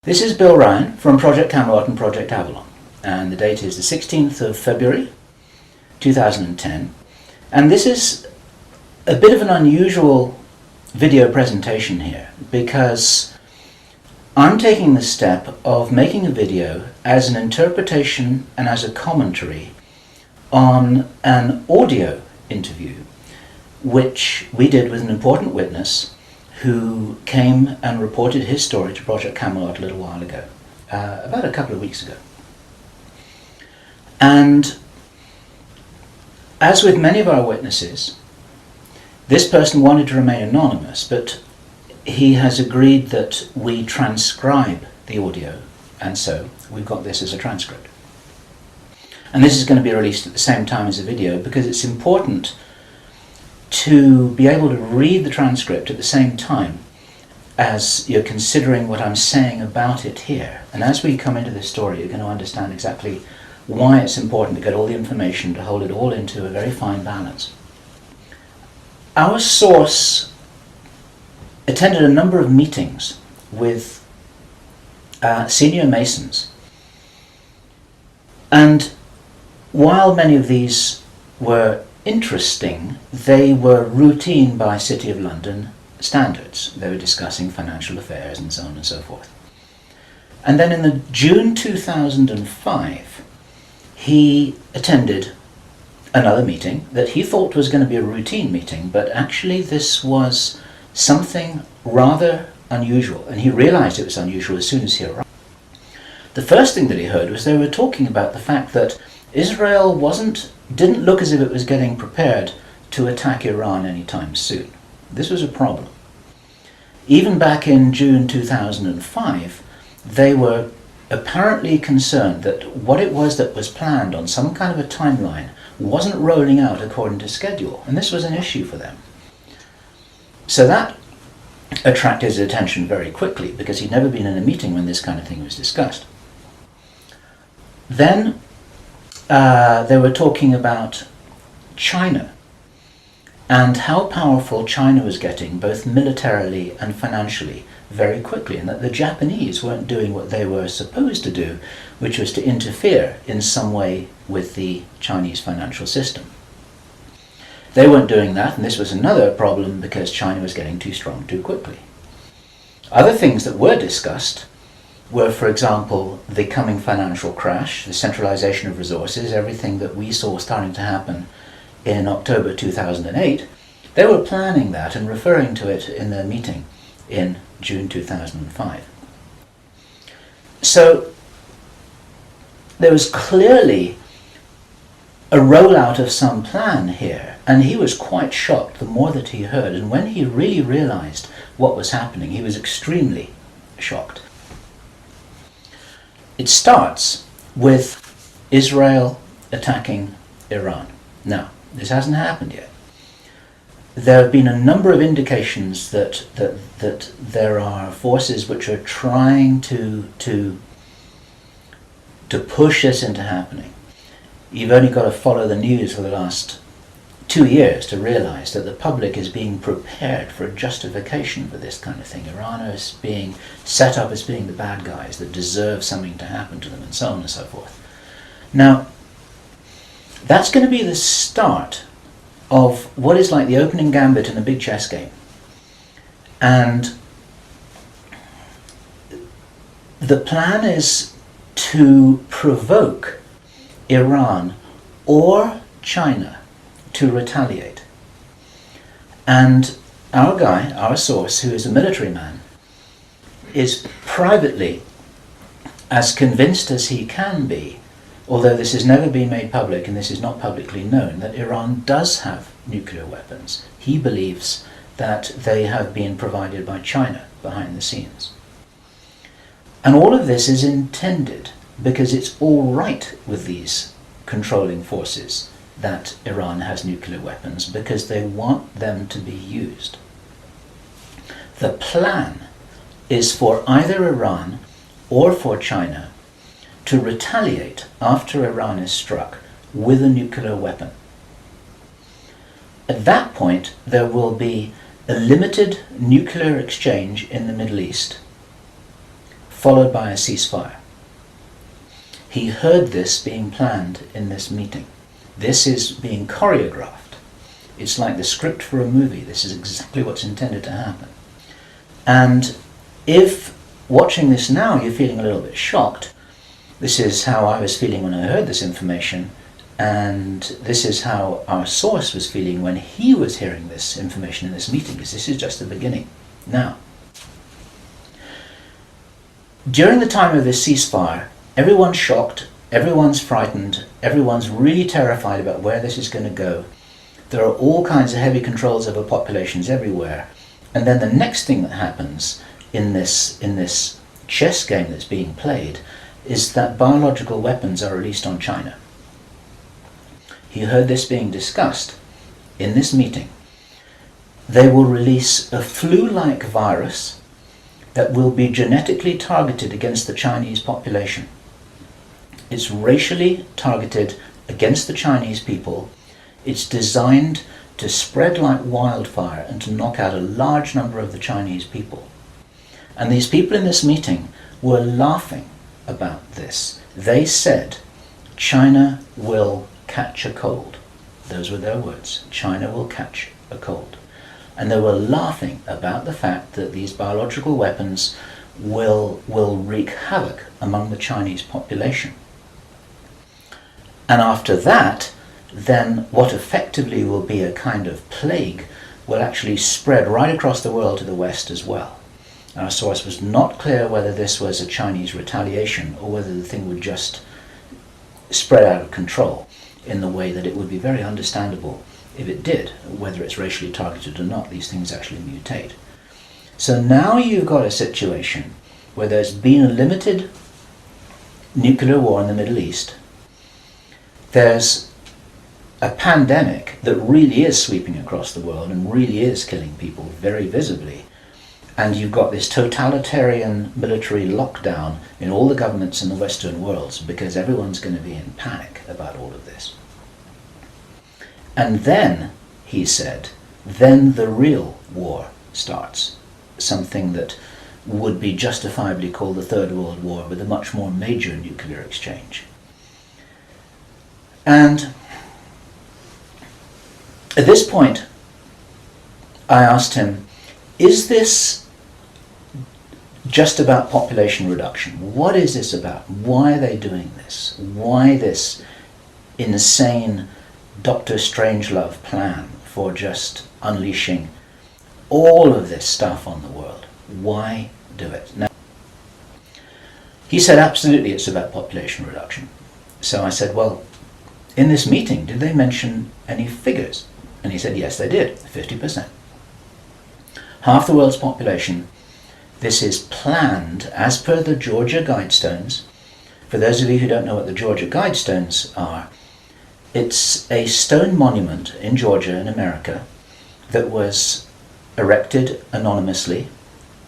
This is Bill Ryan from Project Camelot and Project Avalon, and the date is the 16th of February 2010, and this is a bit of an unusual video presentation here because I'm taking the step of making a video as an interpretation and as a commentary on an audio interview which we did with an important witness who came and reported his story to Project Camelot a little while ago, about a couple of weeks ago. And as with many of our witnesses, this person wanted to remain anonymous, but he has agreed that we transcribe the audio, and so we've got this as a transcript. And this is going to be released at the same time as the video because it's important to be able to read the transcript at the same time as you're considering what I'm saying about it here. And as we come into this story, you're going to understand exactly why it's important to get all the information, to hold it all into a very fine balance. Our source attended a number of meetings with senior Masons. And while many of these were interesting, they were routine by City of London standards. They were discussing financial affairs and so on and so forth. And then in the June 2005, he attended another meeting that he thought was going to be a routine meeting, but actually this was something rather unusual, and he realized it was unusual as soon as he arrived. The first thing that he heard was they were talking about the fact that Israel didn't look as if it was getting prepared to attack Iran anytime soon. This was a problem. Even back in June 2005, they were apparently concerned that what it was that was planned on some kind of a timeline wasn't rolling out according to schedule, and this was an issue for them. So that attracted his attention very quickly because he'd never been in a meeting when this kind of thing was discussed. Then they were talking about China and how powerful China was getting both militarily and financially very quickly, and that the Japanese weren't doing what they were supposed to do, which was to interfere in some way with the Chinese financial system. They weren't doing that, and this was another problem because China was getting too strong too quickly. Other things that were discussed were, for example, the coming financial crash, the centralization of resources, everything that we saw starting to happen in October 2008. They were planning that and referring to it in their meeting in June 2005. So there was clearly a rollout of some plan here, and he was quite shocked the more that he heard, and when he really realized what was happening, he was extremely shocked. It starts with Israel attacking Iran. Now, this hasn't happened yet. There have been a number of indications that there are forces which are trying to push this into happening. You've only got to follow the news for the last 2 years to realize that the public is being prepared for a justification for this kind of thing. Iran is being set up as being the bad guys that deserve something to happen to them, and so on and so forth. Now, that's going to be the start of what is like the opening gambit in a big chess game. And the plan is to provoke Iran or China to retaliate. And our guy, our source, who is a military man, is privately as convinced as he can be, although this has never been made public and this is not publicly known, that Iran does have nuclear weapons. He believes that they have been provided by China behind the scenes. And all of this is intended because it's all right with these controlling forces that Iran has nuclear weapons, because they want them to be used. The plan is for either Iran or for China to retaliate after Iran is struck with a nuclear weapon. At that point, there will be a limited nuclear exchange in the Middle East followed by a ceasefire. He heard this being planned in this meeting. This is being choreographed. It's like the script for a movie. This is exactly what's intended to happen. And if watching this now you're feeling a little bit shocked, this is how I was feeling when I heard this information, and this is how our source was feeling when he was hearing this information in this meeting, because this is just the beginning. Now, during the time of this ceasefire, everyone's shocked, everyone's frightened, everyone's really terrified about where this is going to go. There are all kinds of heavy controls over populations everywhere. And then the next thing that happens in this chess game that's being played is that biological weapons are released on China. He heard this being discussed in this meeting. They will release a flu-like virus that will be genetically targeted against the Chinese population. It's racially targeted against the Chinese people. It's designed to spread like wildfire and to knock out a large number of the Chinese people. And these people in this meeting were laughing about this. They said, China will catch a cold. Those were their words. China will catch a cold. And they were laughing about the fact that these biological weapons will wreak havoc among the Chinese population. And after that, then what effectively will be a kind of plague will actually spread right across the world to the West as well. Our source was not clear whether this was a Chinese retaliation or whether the thing would just spread out of control in the way that it would be very understandable if it did, whether it's racially targeted or not. These things actually mutate. So now you've got a situation where there's been a limited nuclear war in the Middle East. There's a pandemic that really is sweeping across the world and really is killing people very visibly. And you've got this totalitarian military lockdown in all the governments in the Western worlds because everyone's going to be in panic about all of this. And then, he said, then the real war starts. Something that would be justifiably called the Third World War, with a much more major nuclear exchange. And at this point, I asked him, is this just about population reduction? What is this about? Why are they doing this? Why this insane Dr. Strangelove plan for just unleashing all of this stuff on the world? Why do it? Now, he said, absolutely, it's about population reduction. So I said, well, in this meeting, did they mention any figures? And he said, yes, they did, 50%. Half the world's population. This is planned as per the Georgia Guidestones. For those of you who don't know what the Georgia Guidestones are, it's a stone monument in Georgia in America that was erected anonymously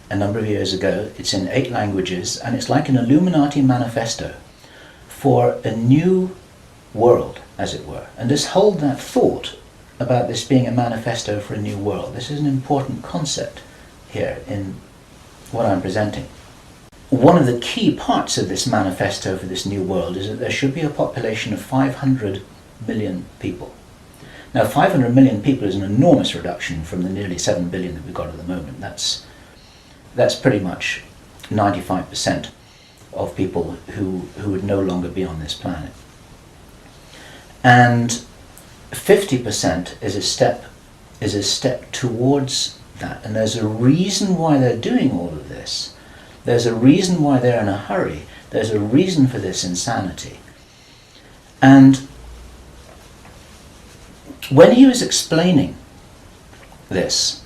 a number of years ago. It's in 8 languages, and it's like an Illuminati manifesto for a new world, as it were. And just hold that thought about this being a manifesto for a new world. This is an important concept here in what I'm presenting. One of the key parts of this manifesto for this new world is that there should be a population of 500 million people. Now, 500 million people is an enormous reduction from the nearly 7 billion that we've got at the moment. That's pretty much 95% of people who would no longer be on this planet. And 50% is a step towards that. And there's a reason why they're doing all of this. There's a reason why they're in a hurry. There's a reason for this insanity. And when he was explaining this,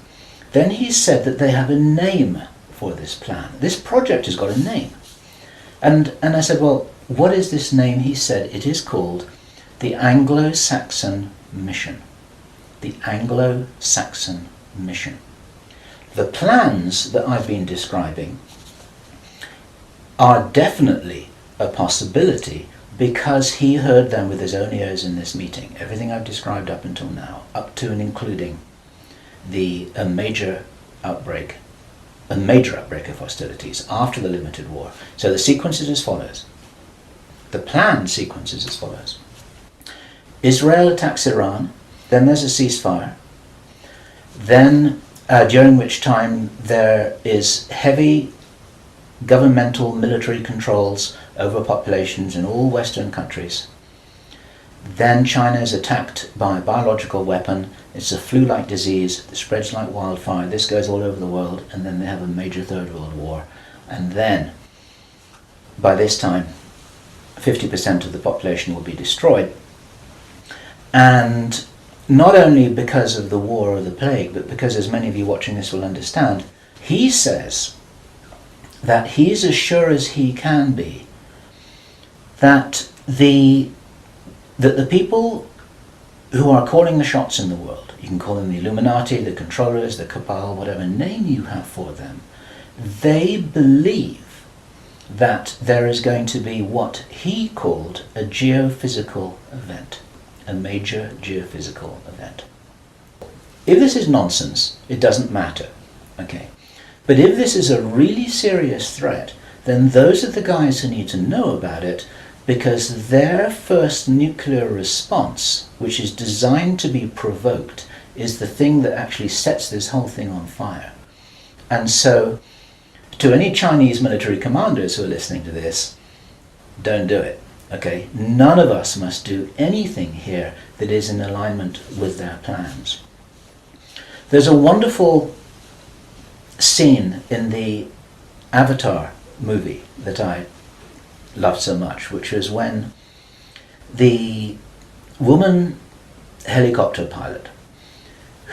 then he said that they have a name for this plan. This project has got a name. And I said, well, what is this name? He said, it is called the Anglo-Saxon Mission. The Anglo-Saxon Mission. The plans that I've been describing are definitely a possibility because he heard them with his own ears in this meeting. Everything I've described up until now, up to and including a major outbreak a major outbreak of hostilities after the limited war. So the sequence is as follows. The planned sequence is as follows. Israel attacks Iran, then there's a ceasefire, then during which time there is heavy governmental military controls over populations in all Western countries. Then China is attacked by a biological weapon. It's a flu-like disease that spreads like wildfire. This goes all over the world, and then they have a major Third World War. And then, by this time, 50% of the population will be destroyed. And not only because of the war or the plague, but because, as many of you watching this will understand, he says that he's as sure as he can be that the people who are calling the shots in the world, you can call them the Illuminati, the controllers, the cabal, whatever name you have for them, they believe that there is going to be what he called a geophysical event, a major geophysical event. If this is nonsense, it doesn't matter, okay? But if this is a really serious threat, then those are the guys who need to know about it, because their first nuclear response, which is designed to be provoked, is the thing that actually sets this whole thing on fire. And so, to any Chinese military commanders who are listening to this, don't do it, okay? None of us must do anything here that is in alignment with their plans. There's a wonderful scene in the Avatar movie that I loved so much, which was when the woman helicopter pilot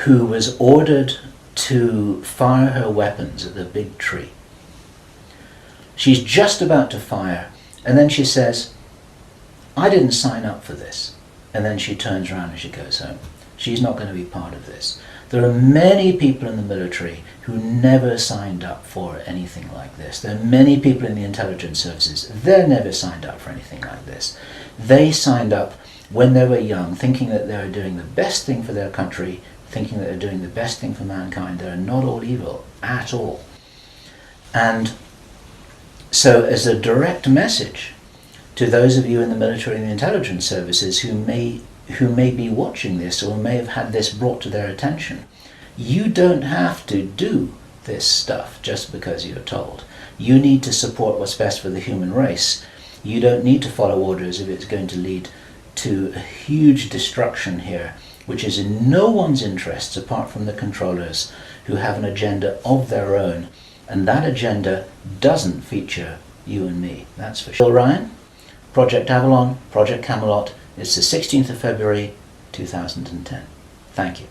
who was ordered to fire her weapons at the big tree, she's just about to fire, and then she says, "I didn't sign up for this," and then she turns around and she goes home. She's not going to be part of this. There are many people in the military who never signed up for anything like this. There are many people in the intelligence services. They never signed up for anything like this. They signed up when they were young, thinking that they were doing the best thing for their country, thinking that they're doing the best thing for mankind. They're not all evil at all. And so, as a direct message to those of you in the military and the intelligence services who may be watching this or may have had this brought to their attention, you don't have to do this stuff just because you're told. You need to support what's best for the human race. You don't need to follow orders if it's going to lead to a huge destruction here, which is in no one's interests apart from the controllers, who have an agenda of their own, and that agenda doesn't feature you and me, that's for sure. Ryan, Project Avalon, Project Camelot. It's the 16th of February 2010. Thank you.